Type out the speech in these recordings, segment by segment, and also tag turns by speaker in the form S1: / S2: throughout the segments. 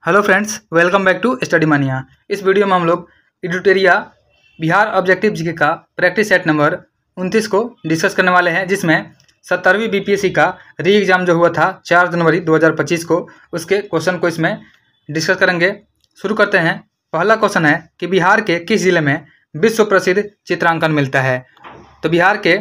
S1: Hello friends, welcome back to study mania. इस वीडियो में हम लोग एडिटोरिया बिहार ऑब्जेक्टिव जीके का प्रैक्टिस सेट नंबर 29 को डिस्कस करने वाले हैं, जिसमें 70वीं बीपीएससी का री एग्ज़ाम जो हुआ था 4 जनवरी 2025 को, उसके क्वेश्चन को इसमें डिस्कस करेंगे। शुरू करते हैं। पहला क्वेश्चन है कि बिहार के किस जिले में विश्व प्रसिद्ध चित्रांकन मिलता है। तो बिहार के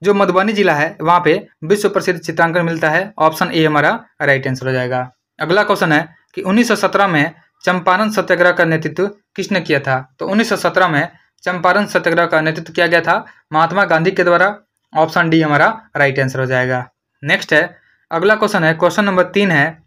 S1: जो मधुबनी जिला है वहाँ पे विश्व प्रसिद्ध चित्रांकन मिलता है। ऑप्शन ए हमारा राइट आंसर हो जाएगा। अगला क्वेश्चन है कि 1917 में चंपारण सत्याग्रह का नेतृत्व किसने किया था। तो 1917 में चंपारण सत्याग्रह का नेतृत्व किया गया था महात्मा गांधी के द्वारा। ऑप्शन डी हमारा राइट आंसर हो जाएगा। नेक्स्ट है, अगला क्वेश्चन है, क्वेश्चन नंबर 3 है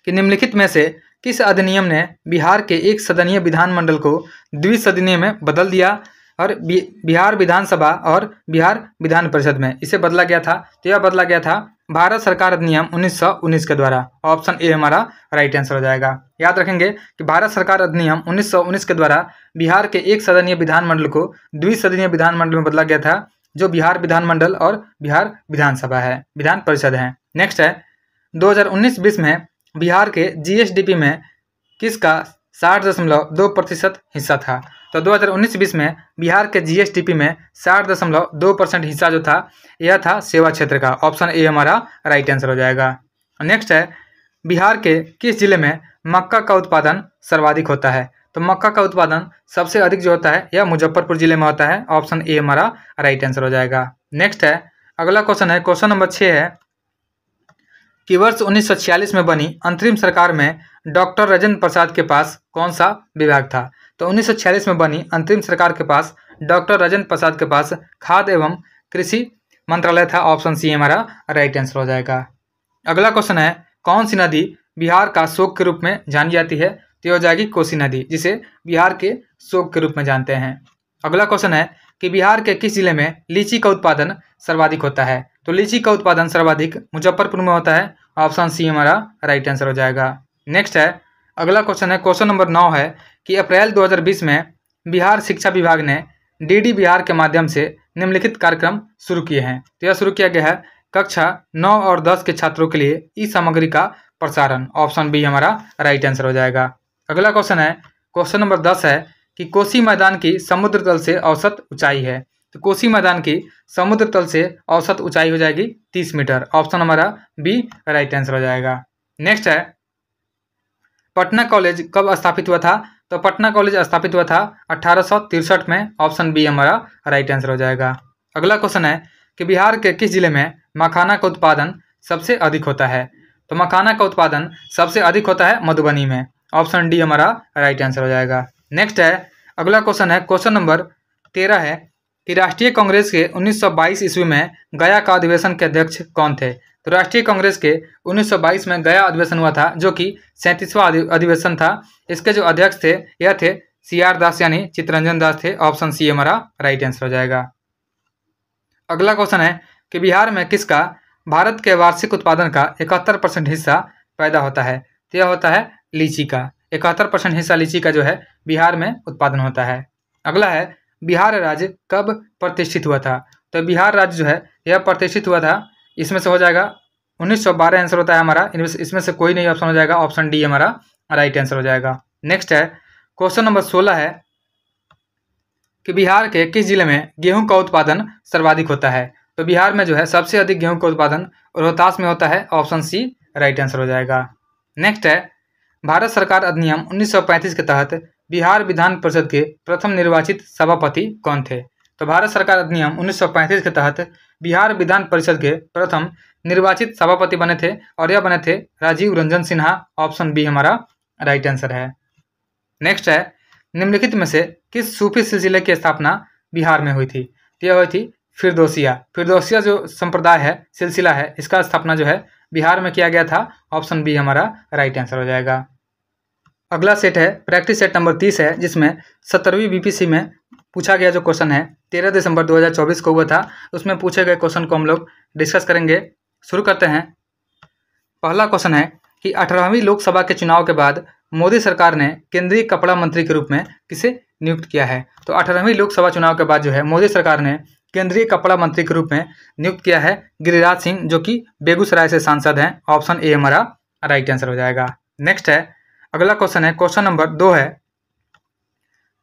S1: कि निम्नलिखित में से किस अधिनियम ने बिहार के एक सदनीय विधानमंडल को द्विसदनीय में बदल दिया। और बिहार विधानसभा और बिहार विधान परिषद में इसे बदला गया था। तो यह बदला गया था भारत सरकार अधिनियम 1919 के द्वारा। ऑप्शन ए हमारा राइट आंसर हो जाएगा। याद रखेंगे कि भारत सरकार अधिनियम 1919 के द्वारा बिहार के एक सदनीय विधानमंडल को द्विसदनीय विधानमंडल में बदला गया था, जो बिहार विधानमंडल और बिहार विधानसभा है, विधान परिषद है। नेक्स्ट है, 2019-20 में बिहार के जीएसडीपी में किसका 60.2% हिस्सा था। तो 2019-20 में बिहार के जीएसडीपी में 60.2% हिस्सा जो था यह था सेवा क्षेत्र का। ऑप्शन ए हमारा राइट आंसर हो जाएगा। नेक्स्ट है, बिहार के किस जिले में मक्का का उत्पादन सर्वाधिक होता है। तो मक्का का उत्पादन सबसे अधिक जो होता है यह मुजफ्फरपुर जिले में होता है। ऑप्शन ए हमारा राइट आंसर हो जाएगा। नेक्स्ट है, अगला क्वेश्चन है, क्वेश्चन नंबर 6 है कि वर्ष 1946 में बनी अंतरिम सरकार में डॉक्टर राजेंद्र प्रसाद के पास कौन सा विभाग था। तो 1946 में बनी अंतरिम सरकार के पास डॉक्टर राजेंद्र प्रसाद के पास खाद्य एवं कृषि मंत्रालय था। ऑप्शन सी हमारा राइट आंसर हो जाएगा। अगला क्वेश्चन है, कौन सी नदी बिहार का शोक के रूप में जानी जाती है। तो हो जाएगी कोसी नदी, जिसे बिहार के शोक के रूप में जानते हैं। अगला क्वेश्चन है कि बिहार के किस जिले में लीची का उत्पादन सर्वाधिक होता है। तो लीची का उत्पादन सर्वाधिक मुजफ्फरपुर में होता है। ऑप्शन सी हमारा राइट आंसर हो जाएगा। नेक्स्ट है, अगला क्वेश्चन है, क्वेश्चन नंबर 9 है कि अप्रैल 2020 में बिहार शिक्षा विभाग ने डीडी बिहार के माध्यम से निम्नलिखित कार्यक्रम शुरू किए हैं। तो यह शुरू किया गया है कक्षा 9 और 10 के छात्रों के लिए ई सामग्री का प्रसारण। ऑप्शन बी हमारा राइट आंसर हो जाएगा। अगला क्वेश्चन है, क्वेश्चन नंबर 10 है कि कोसी मैदान की समुद्र तल से औसत ऊंचाई है। तो कोसी मैदान की समुद्र तल से औसत ऊंचाई हो जाएगी 30 मीटर। ऑप्शन हमारा बी राइट आंसर हो जाएगा। नेक्स्ट है, पटना कॉलेज कब स्थापित हुआ था। तो पटना कॉलेज स्थापित हुआ था 1863 में। ऑप्शन बी हमारा राइट आंसर हो जाएगा। अगला क्वेश्चन है कि बिहार के किस जिले में मखाना का उत्पादन सबसे अधिक होता है। तो मखाना का उत्पादन सबसे अधिक होता है मधुबनी में। ऑप्शन डी हमारा राइट आंसर हो जाएगा। नेक्स्ट है, अगला क्वेश्चन है, क्वेश्चन नंबर 13 है कि राष्ट्रीय कांग्रेस के 1922 ईस्वी में गया का अधिवेशन के अध्यक्ष कौन थे। तो राष्ट्रीय कांग्रेस के 1922 में गया अधिवेशन हुआ था, जो कि 37वां अधिवेशन था। इसके जो अध्यक्ष थे यह थे CR दास यानी चित्तरंजन दास थे। ऑप्शन सी हमारा राइट आंसर हो जाएगा। अगला क्वेश्चन है कि बिहार में किसका भारत के वार्षिक उत्पादन का 71% हिस्सा पैदा होता है। तो यह होता है लीची का। 71% हिस्सा लीची का जो है बिहार में उत्पादन होता है। अगला है, बिहार राज्य कब प्रतिष्ठित हुआ था। तो बिहार राज्य जो है यह प्रतिष्ठित हुआ था, इसमें से हो जाएगा 1912 आंसर होता है हमारा। इसमें से कोई नहीं ऑप्शन हो जाएगा। ऑप्शन डी हमारा राइट आंसर हो जाएगा। नेक्स्ट है, क्वेश्चन नंबर 16 है कि बिहार के किस जिले में गेहूं का उत्पादन सर्वाधिक होता है। तो बिहार में जो है सबसे अधिक गेहूं का उत्पादन रोहतास में होता है। ऑप्शन सी राइट आंसर हो जाएगा। नेक्स्ट है, भारत सरकार अधिनियम 1935 के तहत बिहार विधान परिषद के प्रथम निर्वाचित सभापति कौन थे। तो भारत सरकार अधिनियम 1935 के तहत बिहार विधान परिषद के प्रथम निर्वाचित सभापति बने थे, और यह बने थे राजीव रंजन सिन्हा। ऑप्शन बी हमारा राइट आंसर है। नेक्स्ट है, निम्नलिखित में से किस सूफी सिलसिले की स्थापना बिहार में हुई थी। तो यह हुई थी फिरदौसिया जो संप्रदाय है, सिलसिला है, इसका स्थापना जो है बिहार में किया गया था। ऑप्शन बी हमारा राइट आंसर हो जाएगा। अगला सेट है प्रैक्टिस सेट नंबर 30 है, जिसमें 70वीं बीपीएससी में पूछा गया जो क्वेश्चन है 13 दिसंबर 2024 को हुआ था, उसमें पूछे गए क्वेश्चन को हम लोग डिस्कस करेंगे। शुरू करते हैं। पहला क्वेश्चन है कि 18वीं लोकसभा के चुनाव के बाद मोदी सरकार ने केंद्रीय कपड़ा मंत्री के रूप में किसे नियुक्त किया है। तो 18वीं लोकसभा चुनाव के बाद जो है मोदी सरकार ने केंद्रीय कपड़ा मंत्री के रूप में नियुक्त किया है गिरिराज सिंह, जो कि बेगूसराय से सांसद हैं। ऑप्शन ए हमारा राइट आंसर हो जाएगा। नेक्स्ट है, अगला क्वेश्चन है, क्वेश्चन नंबर 2 है,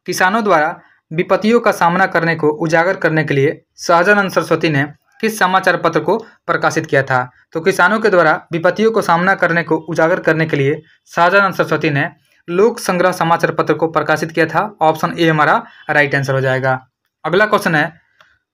S1: किसानों द्वारा विपत्तियों का सामना करने को उजागर करने के लिए सहजानंद सरस्वती ने किस समाचार पत्र को प्रकाशित किया था? तो किसानों के द्वारा विपत्तियों को सामना करने को उजागर करने के लिए सहजानंद सरस्वती ने लोक संग्रह समाचार पत्र को प्रकाशित किया था। ऑप्शन ए हमारा राइट आंसर हो जाएगा। अगला क्वेश्चन है,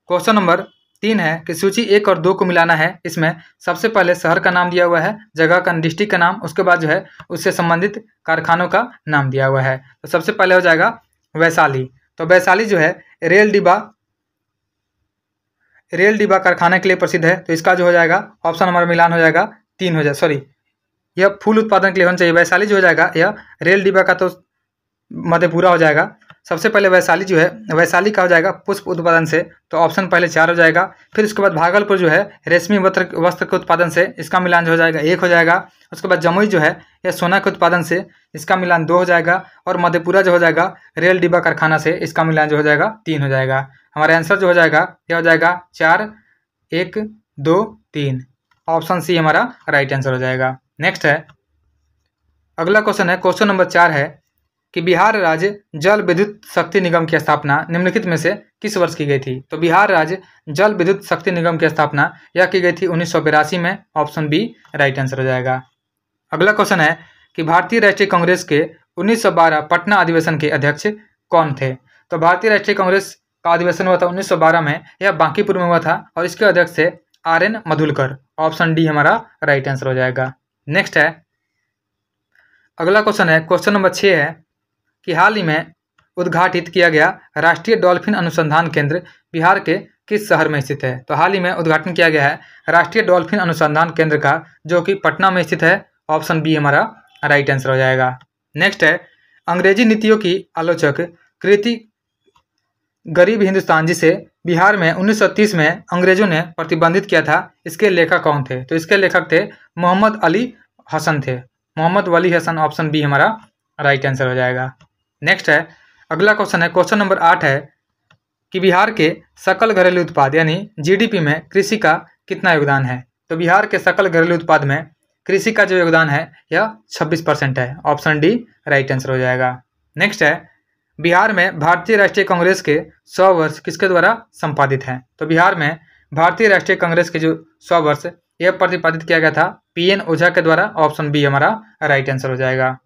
S1: क्वेश्चन नंबर 3 है कि सूची 1 और 2 को मिलाना है। इसमें सबसे पहले शहर का नाम दिया हुआ है, जगह का, डिस्ट्रिक्ट का नाम, उसके बाद जो है उससे संबंधित कारखानों का नाम दिया हुआ है। तो सबसे पहले हो जाएगा वैशाली। तो वैशाली जो है रेल डिब्बा कारखाना के लिए प्रसिद्ध है। तो इसका जो हो जाएगा ऑप्शन हमारा मिलान हो जाएगा 3 हो जाए, सॉरी यह फूल उत्पादन के लिए होना चाहिए। वैशाली जो हो जाएगा यह रेल डिब्बा का तो मधेपुरा हो जाएगा। सबसे पहले वैशाली जो है, वैशाली का हो जाएगा पुष्प उत्पादन से, तो ऑप्शन पहले 4 हो जाएगा। फिर उसके बाद भागलपुर जो है रेशमी वस्त्र के उत्पादन से, इसका मिलान जो हो जाएगा 1 हो जाएगा। उसके बाद जमुई जो है यह सोना के उत्पादन से, इसका मिलान 2 हो जाएगा। और मधेपुरा जो हो जाएगा रेल डिब्बा कारखाना से, इसका मिलान जो हो जाएगा 3 हो जाएगा। हमारा आंसर जो हो जाएगा यह हो जाएगा 4, 1, 2, 3। ऑप्शन सी हमारा राइट आंसर हो जाएगा। नेक्स्ट है, अगला क्वेश्चन है, क्वेश्चन नंबर 4 है कि बिहार राज्य जल विद्युत शक्ति निगम की स्थापना निम्नलिखित में से किस वर्ष की गई थी? तो बिहार राज्य जल विद्युत शक्ति निगम की स्थापना यह की गई थी 1982 में। ऑप्शन बी राइट आंसर हो जाएगा। अगला क्वेश्चन है कि भारतीय राष्ट्रीय कांग्रेस के 1912 पटना अधिवेशन के अध्यक्ष कौन थे? तो भारतीय राष्ट्रीय कांग्रेस का अधिवेशन हुआ था 1912 में, यह बांकीपुर में हुआ था और इसके अध्यक्ष थे RN मधुलकर। ऑप्शन डी हमारा राइट आंसर हो जाएगा। नेक्स्ट है, अगला क्वेश्चन है, क्वेश्चन नंबर 6 है कि हाल ही में उद्घाटित किया गया राष्ट्रीय डॉल्फिन अनुसंधान केंद्र बिहार के किस शहर में स्थित है? तो हाल ही में उद्घाटन किया गया है राष्ट्रीय डॉल्फिन अनुसंधान केंद्र का, जो कि पटना में स्थित है। ऑप्शन बी हमारा राइट आंसर हो जाएगा। नेक्स्ट है, अंग्रेजी नीतियों की आलोचक कृति गरीब हिंदुस्तान, जिसे बिहार में 1930 में अंग्रेजों ने प्रतिबंधित किया था, इसके लेखक कौन थे? तो इसके लेखक थे मोहम्मद अली हसन थे, मोहम्मद वली हसन। ऑप्शन बी हमारा राइट आंसर हो जाएगा। नेक्स्ट है, अगला क्वेश्चन है, क्वेश्चन नंबर 8 है कि बिहार के सकल घरेलू उत्पाद यानी GDP में कृषि का कितना योगदान है? तो बिहार के सकल घरेलू उत्पाद में कृषि का जो योगदान है यह 26% है। ऑप्शन डी राइट आंसर हो जाएगा। नेक्स्ट है, बिहार में भारतीय राष्ट्रीय कांग्रेस के 100 वर्ष किसके द्वारा संपादित हैं? तो बिहार में भारतीय राष्ट्रीय कांग्रेस के जो 100 वर्ष यह प्रतिपादित किया गया था PN ओझा के द्वारा। ऑप्शन बी हमारा राइट आंसर हो जाएगा।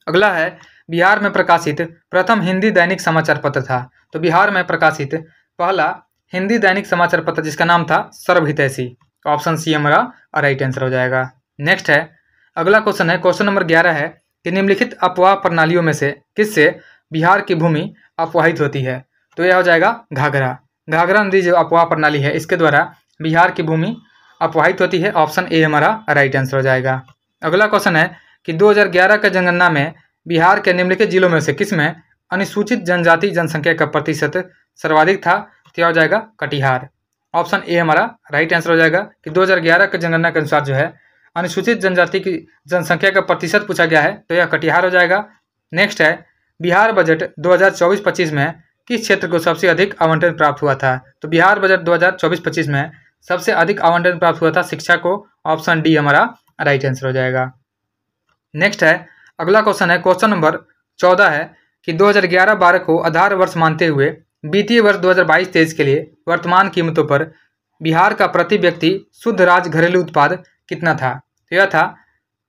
S1: अगला है, बिहार में प्रकाशित प्रथम हिंदी दैनिक समाचार पत्र था। तो बिहार में प्रकाशित पहला हिंदी दैनिक समाचार पत्र जिसका नाम था सर्वहितैषी। ऑप्शन सी हमारा राइट आंसर हो जाएगा। नेक्स्ट है, अगला क्वेश्चन है, क्वेश्चन नंबर 11 है कि निम्नलिखित अपवाह प्रणालियों में से किससे बिहार की भूमि अपवाहित होती है? तो यह हो जाएगा घाघरा नदी जो अपवाह प्रणाली है, इसके द्वारा बिहार की भूमि अपवाहित होती है। ऑप्शन ए हमारा राइट आंसर हो जाएगा। अगला क्वेश्चन है कि 2011 के जनगणना में बिहार के निम्नलिखित जिलों में से किसमें अनुसूचित जनजाति जनसंख्या का प्रतिशत सर्वाधिक था? तो यह हो जाएगा कटिहार। ऑप्शन ए हमारा राइट आंसर हो जाएगा कि 2011 के जनगणना के अनुसार जो है अनुसूचित जनजाति की जनसंख्या का प्रतिशत पूछा गया है, तो यह कटिहार हो जाएगा। नेक्स्ट है, बिहार बजट 2024-25 में किस क्षेत्र को सबसे अधिक आवंटन प्राप्त हुआ था? तो बिहार बजट 2024-25 में सबसे अधिक आवंटन प्राप्त हुआ था शिक्षा को। ऑप्शन डी हमारा राइट आंसर हो जाएगा। नेक्स्ट है, अगला क्वेश्चन है, क्वेश्चन नंबर 14 है कि 2011-12 को आधार वर्ष मानते हुए वित्तीय वर्ष 2022-23 के लिए वर्तमान कीमतों पर बिहार का प्रति व्यक्ति शुद्ध राज्य घरेलू उत्पाद कितना था? तो यह था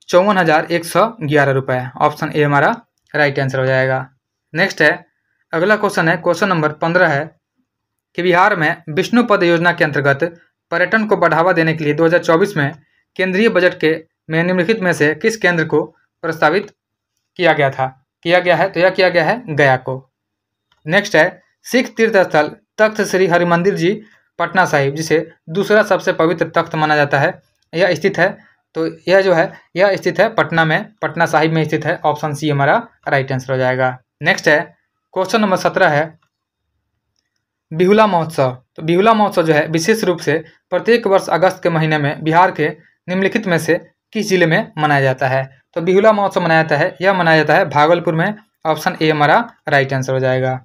S1: 54,111 रुपये। ऑप्शन ए हमारा राइट आंसर हो जाएगा। नेक्स्ट है, अगला क्वेश्चन है, क्वेश्चन नंबर 15 है कि बिहार में विष्णु पद योजना के अंतर्गत पर्यटन को बढ़ावा देने के लिए 2024 में केंद्रीय बजट के में निम्नलिखित में से किस केंद्र को प्रस्तावित किया गया है? तो यह किया गया है गया को। नेक्स्ट है, सिख तीर्थ स्थल तख्त श्री हरिमंदिर जी पटना साहिब, जिसे दूसरा सबसे पवित्र तख्त माना जाता है, यह स्थित है। तो यह जो है यह स्थित है पटना में, पटना साहिब में स्थित है। ऑप्शन सी हमारा राइट आंसर हो जाएगा। नेक्स्ट है, क्वेश्चन नंबर 17 है बिहुला महोत्सव। तो बिहुला महोत्सव जो है विशेष रूप से प्रत्येक वर्ष अगस्त के महीने में बिहार के निम्नलिखित में से किस जिले में मनाया जाता है? तो बिहुला महोत्सव मनाया जाता है, यह मनाया जाता है भागलपुर में। ऑप्शन ए हमारा राइट आंसर हो जाएगा।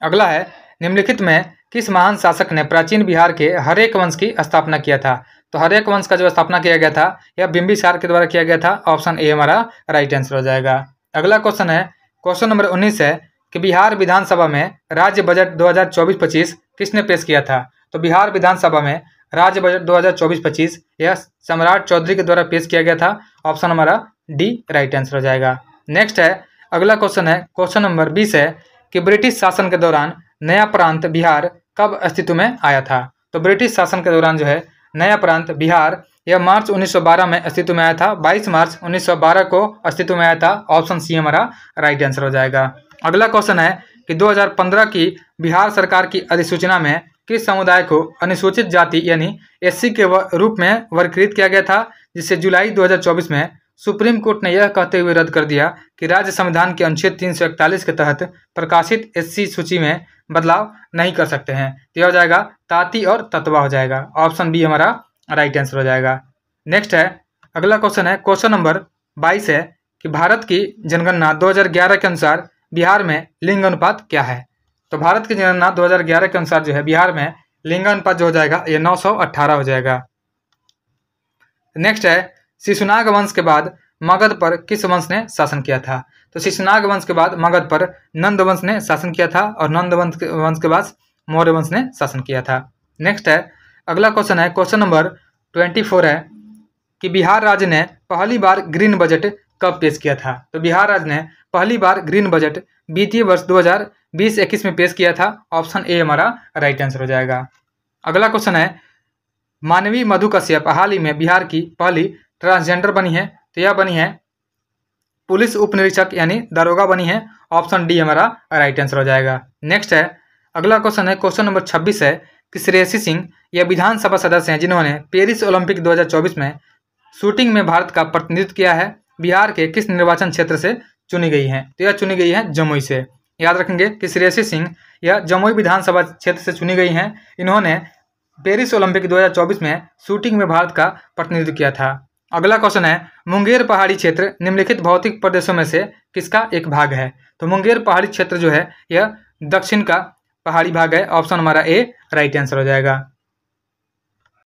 S1: अगला है, निम्नलिखित में किस महान शासक ने प्राचीन बिहार के हरेक वंश की स्थापना किया था? तो हर्यक वंश का जो स्थापना किया गया था यह बिंबिसार के द्वारा किया गया था। ऑप्शन ए हमारा राइट आंसर हो जाएगा। अगला क्वेश्चन है, क्वेश्चन नंबर 19 है कि बिहार विधानसभा में राज्य बजट 2024-25 किसने पेश किया था? तो बिहार विधानसभा में राज्य बजट 2024-25 यह सम्राट चौधरी के द्वारा पेश किया गया था। ऑप्शन हमारा डी राइट आंसर हो जाएगा। नेक्स्ट है, अगला क्वेश्चन है, क्वेश्चन नंबर 20 है कि ब्रिटिश शासन के दौरान नया प्रांत बिहार कब अस्तित्व में आया था? तो ब्रिटिश शासन के दौरान जो है नया प्रांत बिहार यह मार्च 1912 में अस्तित्व में आया था। 22 मार्च 1912 को अस्तित्व में आया था। ऑप्शन सी हमारा राइट आंसर हो जाएगा। अगला क्वेश्चन है कि 2015 की बिहार सरकार की अधिसूचना में किस समुदाय को अनुसूचित जाति यानी एससी के रूप में वर्गीकृत किया गया था, जिसे जुलाई 2024 में सुप्रीम कोर्ट ने यह कहते हुए रद्द कर दिया कि राज्य संविधान के अनुच्छेद 341 के तहत प्रकाशित एससी सूची में बदलाव नहीं कर सकते हैं। तो यह हो जाएगा ताती और ततवा हो जाएगा। ऑप्शन बी हमारा राइट आंसर हो जाएगा। नेक्स्ट है, अगला क्वेश्चन है, क्वेश्चन नंबर 22 है कि भारत की जनगणना 2011 के अनुसार बिहार में लिंग अनुपात क्या है? तो भारत की जनगणना 2011 के अनुसार जो है बिहार में लिंग अनुपात जो हो जाएगा ये 918 हो जाएगा। नेक्स्ट है, शिशुनाग वंश के बाद मगध पर किस वंश ने शासन किया था? तो शिशुनाग वंश के बाद मगध पर नंद वंश ने शासन किया था और नंद वंश के बाद मौर्य वंश ने शासन किया था। नेक्स्ट है, अगला क्वेश्चन है, क्वेश्चन नंबर 24 है कि बिहार राज्य ने पहली बार ग्रीन बजट कब पेश किया था? तो बिहार राज्य ने पहली बार ग्रीन बजट वित्तीय वर्ष 2020-21 में पेश किया था। ऑप्शन ए हमारा राइट आंसर हो जाएगा। अगला क्वेश्चन है, मानवी मधु कश्यप हाल ही में बिहार की पहली ट्रांसजेंडर बनी है। तो यह बनी है पुलिस उप निरीक्षक यानी दारोगा बनी है। ऑप्शन डी हमारा राइट आंसर हो जाएगा। नेक्स्ट है, अगला क्वेश्चन है, क्वेश्चन नंबर 26 है कि श्रेयसी सिंह यह विधानसभा सदस्य हैं जिन्होंने पेरिस ओलंपिक 2024 में शूटिंग में भारत का प्रतिनिधित्व किया है। बिहार के किस निर्वाचन क्षेत्र से चुनी गई हैं? तो यह चुनी गई है जमुई से। याद रखेंगे कि श्रेयसी सिंह यह जमुई विधानसभा क्षेत्र से चुनी गई हैं। इन्होंने पेरिस ओलंपिक 2024 में शूटिंग में भारत का प्रतिनिधित्व किया था। अगला क्वेश्चन है, मुंगेर पहाड़ी क्षेत्र निम्नलिखित भौतिक प्रदेशों में से किसका एक भाग है? तो मुंगेर पहाड़ी क्षेत्र जो है यह दक्षिण का पहाड़ी भाग है। ऑप्शन हमारा ए राइट आंसर हो जाएगा।